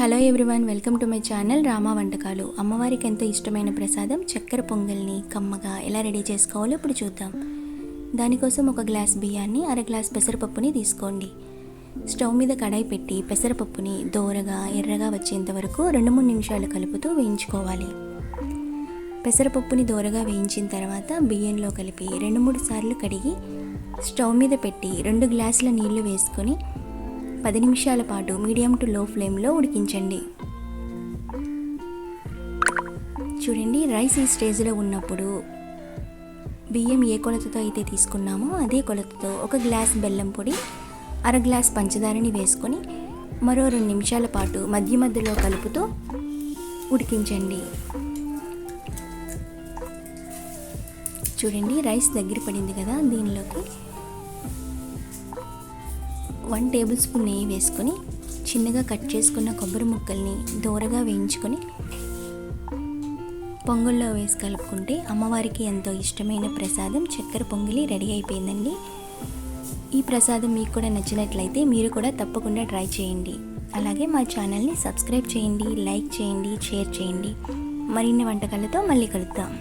Hello everyone, welcome to my channel Rama వంటకాలు. అమ్మవారికి ఎంతో ఇష్టమైన ప్రసాదం చక్కెర పొంగల్ని కమ్మగా ఎలా రెడీ చేసుకోవాలో ఇప్పుడు చూద్దాం. దానికోసం ఒక గ్లాస్ బియ్యాన్ని, అర గ్లాస్ పెసరపప్పుని తీసుకోండి. స్టవ్ మీద కడాయి పెట్టి పెసరపప్పుని దోరగా ఎర్రగా వచ్చేంత వరకు 2-3 నిమిషాలు కలుపుతూ వేయించుకోవాలి. పెసరపప్పుని దోరగా వేయించిన తర్వాత బియ్యంలో కలిపి 2-3 సార్లు కడిగి స్టవ్ మీద పెట్టి 2 గ్లాసుల నీళ్లు వేసుకొని 10 నిమిషాల పాటు మీడియం టు లో ఫ్లేమ్లో ఉడికించండి. చూడండి, రైస్ ఈ స్టేజ్లో ఉన్నప్పుడు బియ్యం ఏ కొలతతో అయితే తీసుకున్నామో అదే కొలతతో ఒక గ్లాస్ బెల్లం పొడి, అర గ్లాస్ పంచదారని వేసుకొని మరో 2 నిమిషాల పాటు మధ్య మధ్యలో కలుపుతూ ఉడికించండి. చూడండి, రైస్ దగ్గర పడింది కదా, దీనిలోకి 1 టేబుల్ స్పూన్ నెయ్యి వేసుకొని చిన్నగా కట్ చేసుకున్న కొబ్బరి ముక్కల్ని దోరగా వేయించుకొని పొంగల్లో వేసి కలుపుకుంటే అమ్మవారికి ఎంతో ఇష్టమైన ప్రసాదం చక్కెర పొంగలి రెడీ అయిపోయిందండి. ఈ ప్రసాదం మీకు కూడా నచ్చినట్లయితే మీరు కూడా తప్పకుండా ట్రై చేయండి. అలాగే మా ఛానల్ని సబ్స్క్రైబ్ చేయండి, లైక్ చేయండి, షేర్ చేయండి. మరిన్ని వంటకాలతో మళ్ళీ కలుద్దాం.